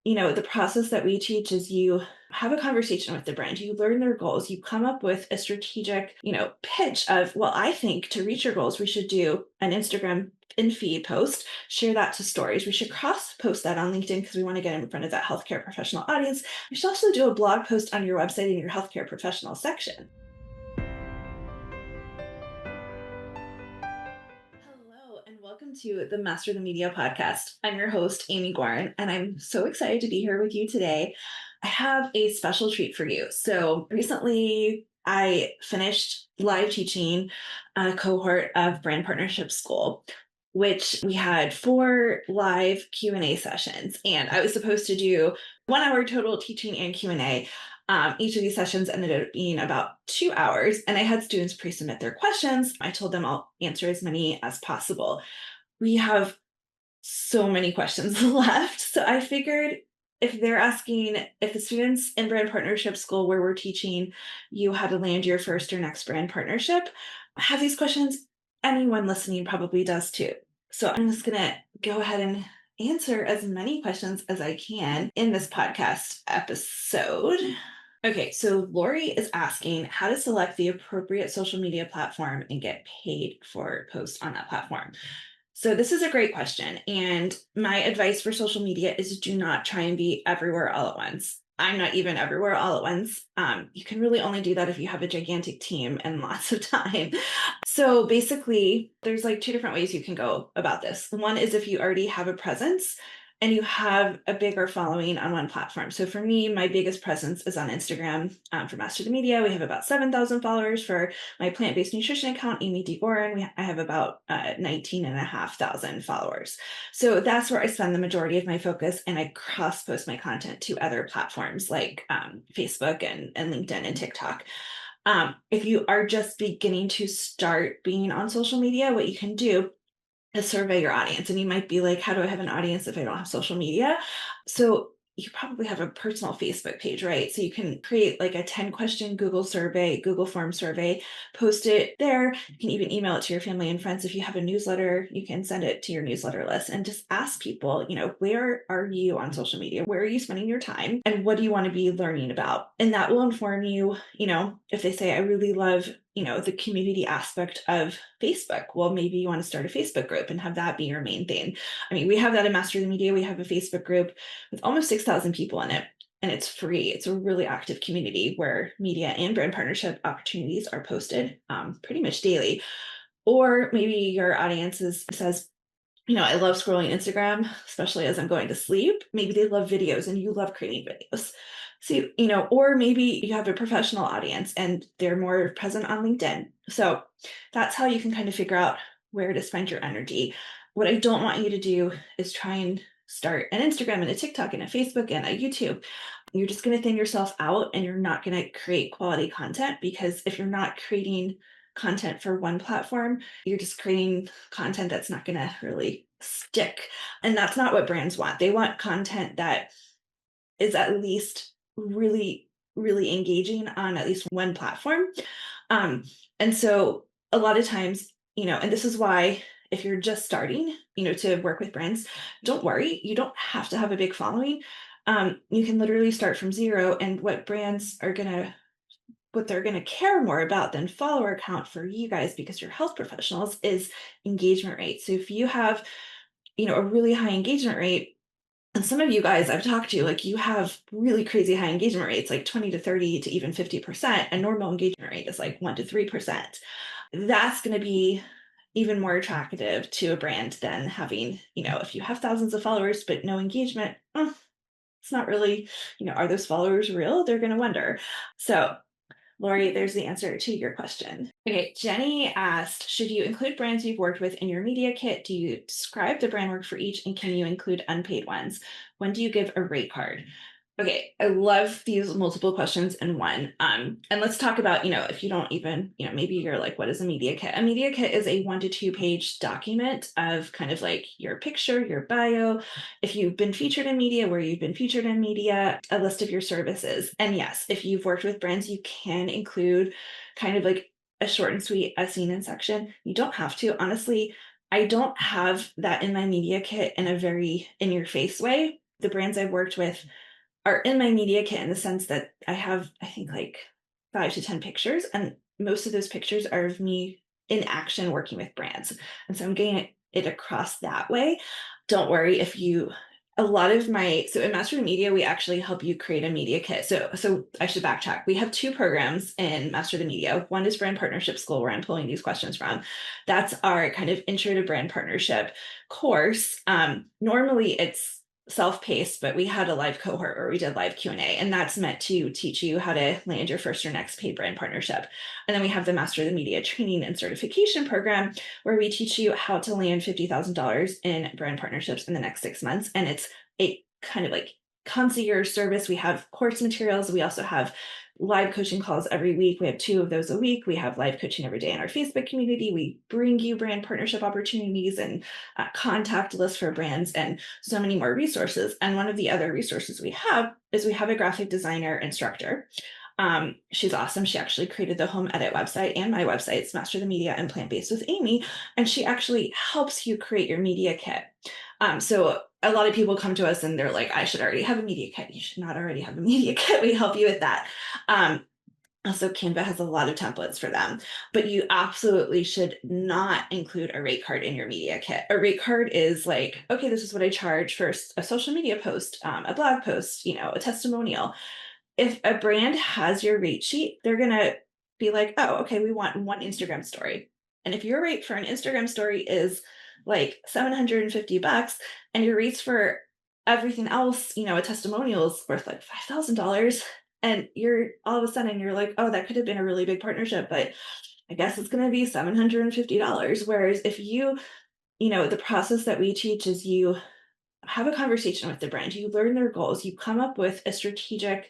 the process that we teach is you have a conversation with the brand, you learn their goals, you come up with a strategic, pitch of, well, I think to reach your goals, we should do an Instagram in feed post, share that to stories. We should cross post that on LinkedIn because we want to get in front of that healthcare professional audience. We should also do a blog post on your website in your healthcare professional section. Hello, and welcome to the Master the Media podcast. I'm your host, Amy Guarin, and I'm so excited to be here with you today. I have a special treat for you. So recently, I finished live teaching a cohort of brand partnership school, which we had 4 live Q&A sessions, and I was supposed to do 1 hour total teaching and Q&A. Each of these sessions ended up being about 2 hours, and I had students pre-submit their questions. I told them I'll answer as many as possible. We have so many questions left, so I figured if the students in brand partnership school where we're teaching you how to land your first or next brand partnership have these questions, anyone listening probably does too. So I'm just gonna go ahead and answer as many questions as I can in this podcast episode. Okay, so Lori is asking how to select the appropriate social media platform and get paid for posts on that platform. So this is a great question. And my advice for social media is do not try and be everywhere all at once. I'm not even everywhere all at once. You can really only do that if you have a gigantic team and lots of time. So basically, there's like 2 different ways you can go about this. One is if you already have a presence and you have a bigger following on one platform. So for me, my biggest presence is on Instagram. For Master the Media, we have about 7,000 followers. For my plant-based nutrition account, Amy D. Gorin, I have about 19,500 followers. So that's where I spend the majority of my focus, and I cross-post my content to other platforms like Facebook and LinkedIn and TikTok. If you are just beginning to start being on social media, what you can do is survey your audience. And you might be like, how do I have an audience if I don't have social media? So you probably have a personal Facebook page, right? So you can create like a 10-question Google survey, Google form survey, post it there. You can even email it to your family and friends. If you have a newsletter, you can send it to your newsletter list and just ask people, where are you on social media? Where are you spending your time? And what do you want to be learning about? And that will inform you, if they say, I really love the community aspect of Facebook. Well, maybe you want to start a Facebook group and have that be your main thing. I mean, we have that in Master the Media. We have a Facebook group with almost 6,000 people in it, and it's free. It's a really active community where media and brand partnership opportunities are posted pretty much daily. Or maybe your audience says, I love scrolling Instagram, especially as I'm going to sleep. Maybe they love videos and you love creating videos. So, or maybe you have a professional audience and they're more present on LinkedIn. So that's how you can kind of figure out where to spend your energy. What I don't want you to do is try and start an Instagram and a TikTok and a Facebook and a YouTube. You're just going to thin yourself out and you're not going to create quality content, because if you're not creating content for one platform, you're just creating content that's not going to really stick. And that's not what brands want. They want content that is at least really, really engaging on at least one platform. And so a lot of times, and this is why if you're just starting, to work with brands, don't worry. You don't have to have a big following. You can literally start from zero, and what they're going to care more about than follower count for you guys, because you're health professionals, is engagement rate. So if you have, a really high engagement rate, and some of you guys I've talked to, like you have really crazy high engagement rates, like 20 to 30 to even 50%. A normal engagement rate is like 1 to 3%. That's going to be even more attractive to a brand than having, if you have thousands of followers, but no engagement, it's not really, are those followers real? They're going to wonder. So Lori, there's the answer to your question. Okay, Jenny asked, should you include brands you've worked with in your media kit? Do you describe the brand work for each, and can you include unpaid ones? When do you give a rate card? Okay, I love these multiple questions in one. And let's talk about, if you don't even, maybe you're like, what is a media kit? A media kit is a 1 to 2 page document of kind of like your picture, your bio, if you've been featured in media, where you've been featured in media, a list of your services. And yes, if you've worked with brands, you can include kind of like a short and sweet as seen in section. You don't have to. Honestly, I don't have that in my media kit in a very in your face way. the brands I've worked with are in my media kit in the sense that I have, I think, like 5 to 10 pictures, and most of those pictures are of me in action working with brands. And so I'm getting it across that way. Don't worry if you, a lot of my, so in Master of Media, we actually help you create a media kit. So I should backtrack. We have two programs in Master of Media. One is Brand Partnership School, where I'm pulling these questions from. That's our kind of intro to brand partnership course. Normally it's self-paced, but we had a live cohort where we did live Q&A, and that's meant to teach you how to land your first or next paid brand partnership. And then we have the Master of the Media training and certification program, where we teach you how to land $50,000 in brand partnerships in the next 6 months. And it's a kind of like concierge service. We have course materials. We also have live coaching calls every week. We have 2 of those a week. We have live coaching every day in our Facebook community. We bring you brand partnership opportunities and contact lists for brands and so many more resources. And one of the other resources we have is we have a graphic designer instructor. She's awesome. She actually created the home edit website and my website. It's Master the Media and Plant Based with Amy. And she actually helps you create your media kit. So a lot of people come to us and they're like, I should already have a media kit. You should not already have a media kit. We help you with that. Also, Canva has a lot of templates for them, but you absolutely should not include a rate card in your media kit. A rate card is like, okay, this is what I charge for a social media post, a blog post, a testimonial. If a brand has your rate sheet, they're going to be like, oh, okay, we want one Instagram story. And if your rate for an Instagram story is like $750 and your rates for everything else, a testimonial is worth like $5,000, and you're all of a sudden you're like, oh, that could have been a really big partnership, but I guess it's going to be $750. Whereas if the process that we teach is you have a conversation with the brand, you learn their goals, you come up with a strategic,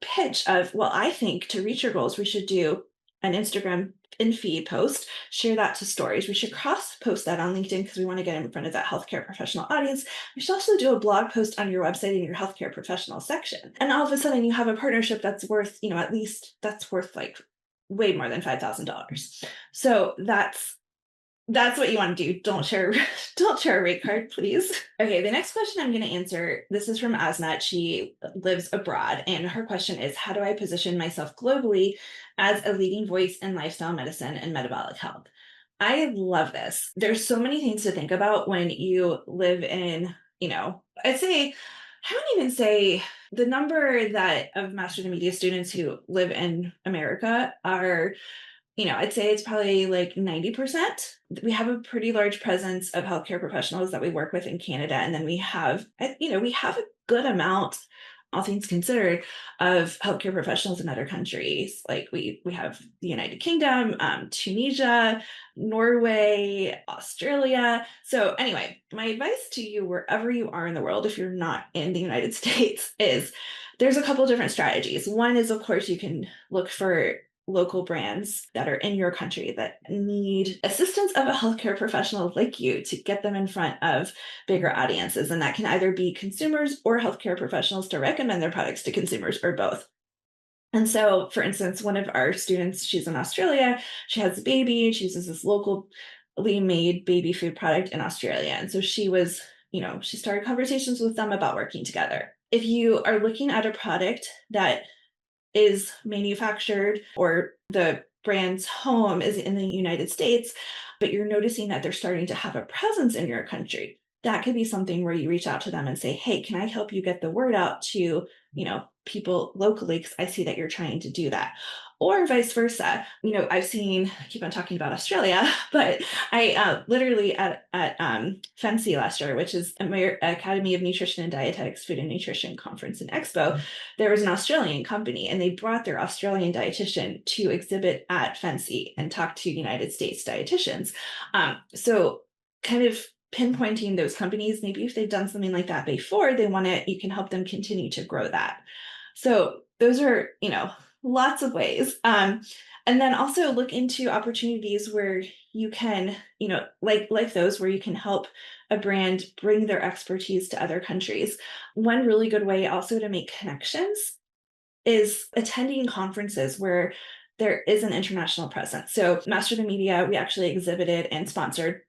pitch of, well, I think to reach your goals, we should do an Instagram in feed post, share that to stories. We should cross post that on LinkedIn because we want to get in front of that healthcare professional audience. We should also do a blog post on your website in your healthcare professional section. And all of a sudden you have a partnership that's worth, at least that's worth like way more than $5,000. So that's what you want to do. Don't share a rate card, please. Okay, the next question I'm going to answer, this is from Asnat. She lives abroad, and her question is, how do I position myself globally as a leading voice in lifestyle medicine and metabolic health? I love this. There's so many things to think about when you live in, I'd say, I don't even say the number that of Master of the Media students who live in America are, I'd say it's probably like 90%. We have a pretty large presence of healthcare professionals that we work with in Canada. And then we have a good amount, all things considered, of healthcare professionals in other countries. Like we have the United Kingdom, Tunisia, Norway, Australia. So anyway, my advice to you, wherever you are in the world, if you're not in the United States, is there's a couple different strategies. One is, of course, you can look for local brands that are in your country that need assistance of a healthcare professional like you to get them in front of bigger audiences. And that can either be consumers or healthcare professionals to recommend their products to consumers, or both. And so, for instance, one of our students, she's in Australia, she has a baby, and she uses this locally made baby food product in Australia. And so she was, she started conversations with them about working together. If you are looking at a product that is manufactured, or the brand's home is in the United States, but you're noticing that they're starting to have a presence in your country, that could be something where you reach out to them and say, hey, can I help you get the word out to, people locally? Because I see that you're trying to do that. Or vice versa. I've seen, I keep on talking about Australia, but I literally at FENSI last year, which is Academy of Nutrition and Dietetics Food and Nutrition Conference and Expo, there was an Australian company, and they brought their Australian dietitian to exhibit at FENSI and talk to United States dietitians. So kind of pinpointing those companies, maybe if they've done something like that before, you can help them continue to grow that. So those are, lots of ways. And then also look into opportunities where you can, like those where you can help a brand bring their expertise to other countries. One really good way also to make connections is attending conferences where there is an international presence. So Master the Media, we actually exhibited and sponsored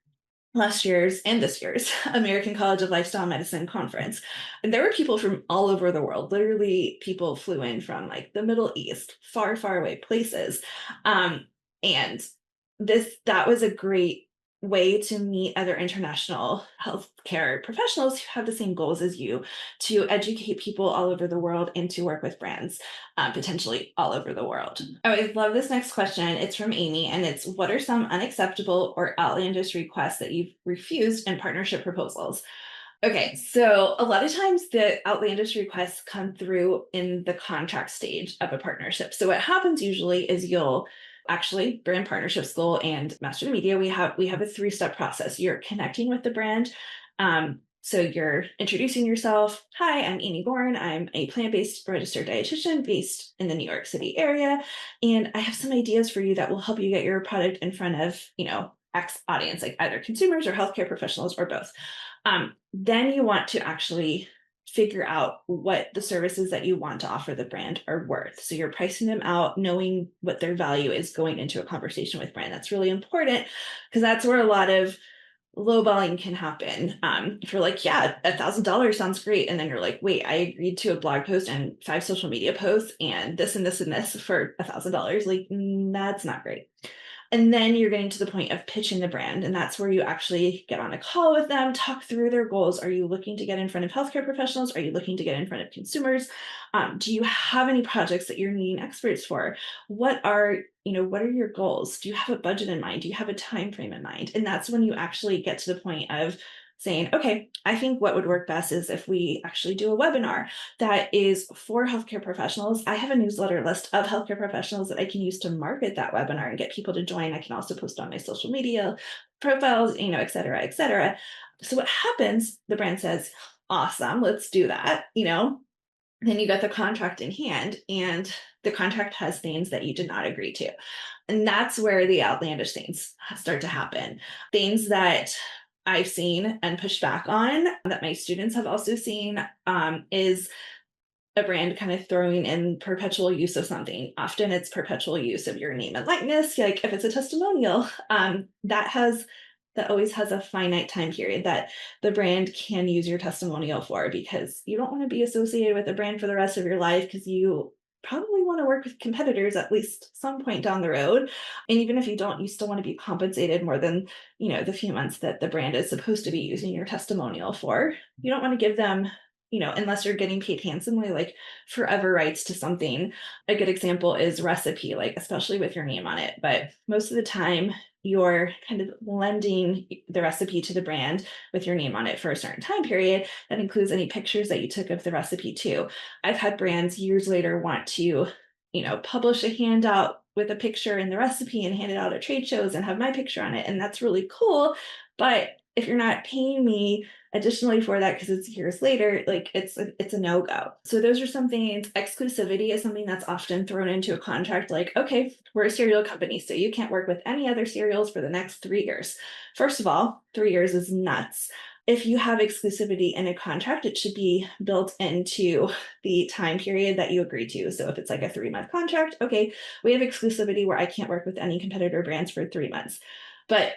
last year's and this year's American College of Lifestyle Medicine conference. And there were people from all over the world. Literally, people flew in from like the Middle East, far, far away places. And that was a great way to meet other international healthcare professionals who have the same goals as you, to educate people all over the world and to work with brands potentially all over the world. Oh, I love this next question. It's from Amy, and it's, what are some unacceptable or outlandish requests that you've refused in partnership proposals? Okay, so a lot of times the outlandish requests come through in the contract stage of a partnership. So what happens usually is you'll actually, brand partnership school and Master the Media, we have a 3-step process. You're connecting with the brand. So you're introducing yourself. Hi, I'm Amy Gorn. I'm a plant-based registered dietitian based in the New York City area. And I have some ideas for you that will help you get your product in front of, X audience, like either consumers or healthcare professionals or both. Then you want to actually figure out what the services that you want to offer the brand are worth. So you're pricing them out, knowing what their value is going into a conversation with brand. That's really important because that's where a lot of lowballing can happen. If you're like, yeah, $1,000 sounds great. And then you're like, wait, I agreed to a blog post and 5 social media posts and this and this and this for $1,000. Like, that's not great. And then you're getting to the point of pitching the brand. And that's where you actually get on a call with them, talk through their goals. Are you looking to get in front of healthcare professionals? Are you looking to get in front of consumers? Do you have any projects that you're needing experts for? What are your goals? Do you have a budget in mind? Do you have a time frame in mind? And that's when you actually get to the point of saying, okay, I think what would work best is if we actually do a webinar that is for healthcare professionals. I have a newsletter list of healthcare professionals that I can use to market that webinar and get people to join. I can also post on my social media profiles, et cetera, et cetera. So what happens, the brand says, awesome, let's do that, then you got the contract in hand, and the contract has things that you did not agree to. And that's where the outlandish things start to happen. Things that I've seen and pushed back on, that my students have also seen, is a brand kind of throwing in perpetual use of something. Often it's perpetual use of your name and likeness. Like if it's a testimonial, that always has a finite time period that the brand can use your testimonial for, because you don't want to be associated with a brand for the rest of your life, because you probably want to work with competitors at least some point down the road. And even if you don't, you still want to be compensated more than, the few months that the brand is supposed to be using your testimonial for. You don't want to give them, unless you're getting paid handsomely, like forever rights to something. A good example is recipe, like especially with your name on it. But most of the time, you're kind of lending the recipe to the brand with your name on it for a certain time period. That includes any pictures that you took of the recipe too. I've had brands years later want to, publish a handout with a picture in the recipe and hand it out at trade shows and have my picture on it. And that's really cool. But if you're not paying me additionally for that because it's years later, like it's a no-go. So those are some things. Exclusivity is something that's often thrown into a contract, like, okay, we're a cereal company, so you can't work with any other cereals for the next 3 years. First of all, 3 years is nuts. If you have exclusivity in a contract, it should be built into the time period that you agree to. So if it's like a 3-month contract, okay, we have exclusivity where I can't work with any competitor brands for 3 months. But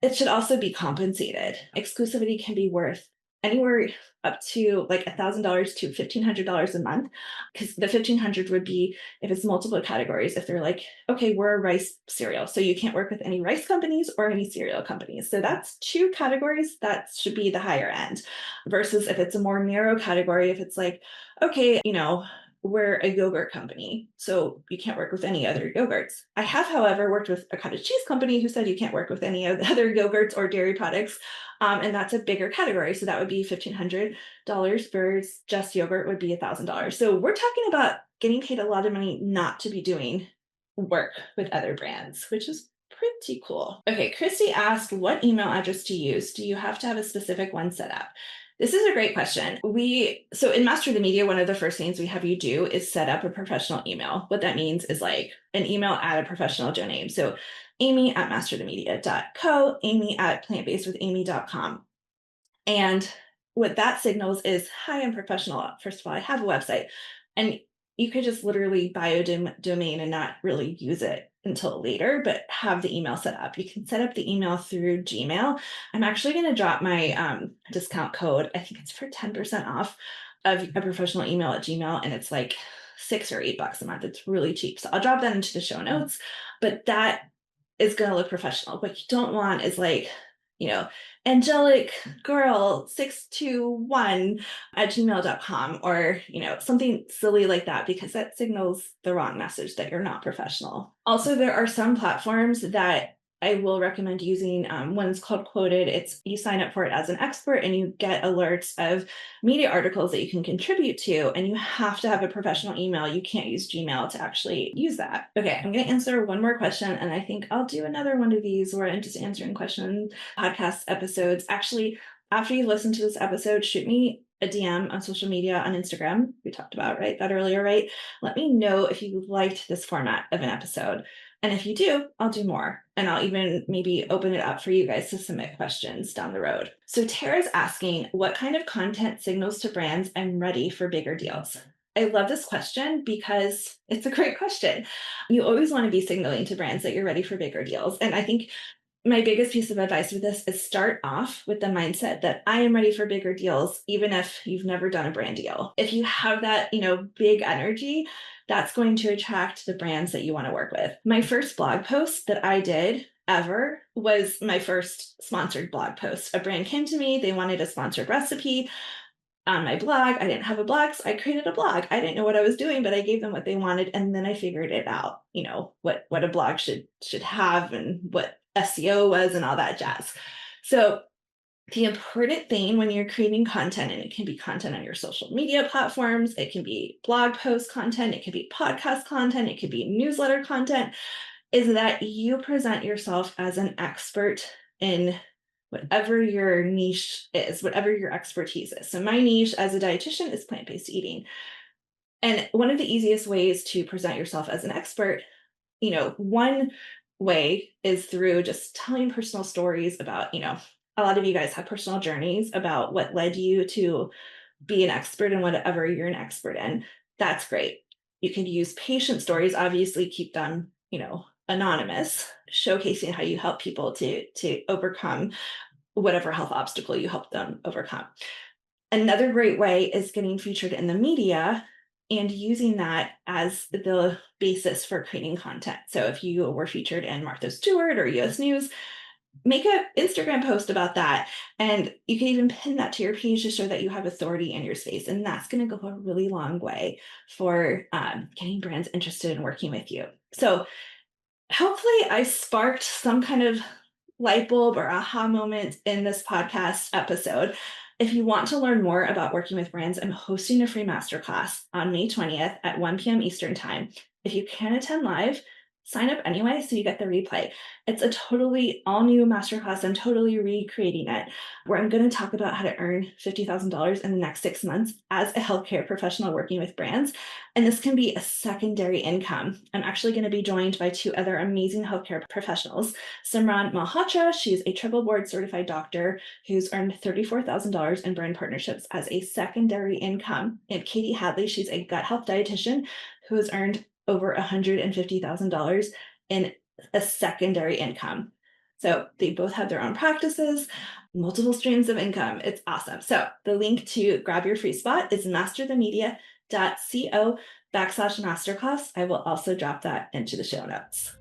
it should also be compensated. Exclusivity can be worth anywhere up to like $1,000 to $1,500 a month, because the $1,500 would be if it's multiple categories. If they're like, okay, we're a rice cereal, so you can't work with any rice companies or any cereal companies. So that's 2 categories. That should be the higher end. Versus if it's a more narrow category, if it's like, okay, we're a yogurt company, so you can't work with any other yogurts. I have, however, worked with a cottage cheese company who said you can't work with any of the other yogurts or dairy products. And that's a bigger category. So that would be $1,500 versus just yogurt would be $1,000. So we're talking about getting paid a lot of money not to be doing work with other brands, which is pretty cool. Okay, Christy asked what email address to use. Do you have to have a specific one set up? This is a great question. So in Master the Media, one of the first things we have you do is set up a professional email. What that means is like an email at a professional domain. So amy@masterthemedia.co, amy@plantbasedwithamy.com. And what that signals is, hi, I'm professional. First of all, I have a website. And you could just literally buy a domain and not really use it until later, but have the email set up. You can set up the email through Gmail. I'm actually going to drop my discount code. I think it's for 10% off of a professional email at Gmail, and it's like $6 or $8 a month. It's really cheap. So I'll drop that into the show notes, but that is going to look professional. What you don't want is like, angelic girl 621 at gmail.com, or something silly like that, because that signals the wrong message that you're not professional. Also, there are some platforms that I will recommend using. One's called Quoted. It's you sign up for it as an expert and you get alerts of media articles that you can contribute to, and you have to have a professional email. You can't use Gmail to actually use that. Okay, I'm going to answer one more question, and I think I'll do another one of these where I'm just answering questions podcast episodes. Actually, after you listen to this episode, shoot me a DM on social media on Instagram. We talked about that earlier, right? Let me know if you liked this format of an episode. And if you do, I'll do more. And I'll even maybe open it up for you guys to submit questions down the road. So Tara's asking, what kind of content signals to brands I'm ready for bigger deals? I love this question because it's a great question. You always want to be signaling to brands that you're ready for bigger deals. And I think my biggest piece of advice with this is start off with the mindset that I am ready for bigger deals, even if you've never done a brand deal. If you have that, big energy, that's going to attract the brands that you want to work with. My first blog post that I did ever was my first sponsored blog post. A brand came to me, they wanted a sponsored recipe on my blog. I didn't have a blog, so I created a blog. I didn't know what I was doing, but I gave them what they wanted, and then I figured it out, what a blog should have and what SEO was and all that jazz. So the important thing when you're creating content, and it can be content on your social media platforms, it can be blog post content, it can be podcast content, it could be newsletter content, is that you present yourself as an expert in whatever your niche is, whatever your expertise is. So my niche as a dietitian is plant-based eating. And one of the easiest ways to present yourself as an expert, one way is through just telling personal stories about, a lot of you guys have personal journeys about what led you to be an expert in whatever you're an expert in. That's great. You can use patient stories, obviously keep them, anonymous, showcasing how you help people to overcome whatever health obstacle you help them overcome. Another great way is getting featured in the media and using that as the basis for creating content. So if you were featured in Martha Stewart or US News, make an Instagram post about that. And you can even pin that to your page to show that you have authority in your space. And that's going to go a really long way for getting brands interested in working with you. So hopefully I sparked some kind of light bulb or aha moment in this podcast episode. If you want to learn more about working with brands, I'm hosting a free masterclass on May 20th at 1 p.m. Eastern Time. If you can't attend live, sign up anyway so you get the replay. It's a totally all new masterclass. I'm totally recreating it, where I'm going to talk about how to earn $50,000 in the next 6 months as a healthcare professional working with brands. And this can be a secondary income. I'm actually going to be joined by 2 other amazing healthcare professionals. Simran Malhotra, she's a triple board certified doctor who's earned $34,000 in brand partnerships as a secondary income. And Katie Hadley, she's a gut health dietitian who has earned over $150,000 in a secondary income. So they both have their own practices, multiple streams of income. It's awesome. So the link to grab your free spot is masterthemedia.co/masterclass. I will also drop that into the show notes.